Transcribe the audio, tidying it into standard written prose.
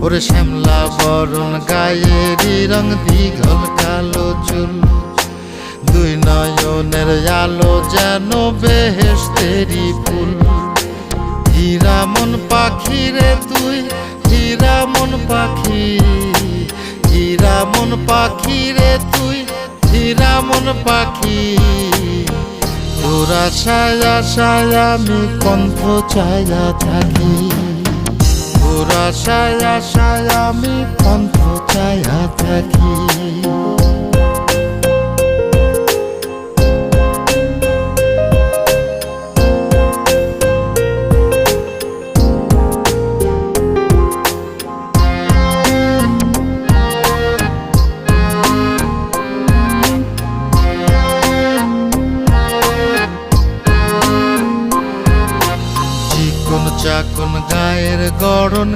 ওরে শ্যামলা বরণ গায়েরই রং, দীঘল কালো চুল, দুই নয়নের আলো যেন বেহেশতেরি ফুল। হীরা মন পাখি রে তুই, হীরা মন পাখি, হীরা মন পাখি রে তুই, হীরা মন পাখি। তোর আশায় আশায় আমি কণ্ঠ চাইয়া থাকি, তোর আশায় আশায় আমি কণ্ঠ চাইয়া থাকি। চাকন গায়ের গড়ন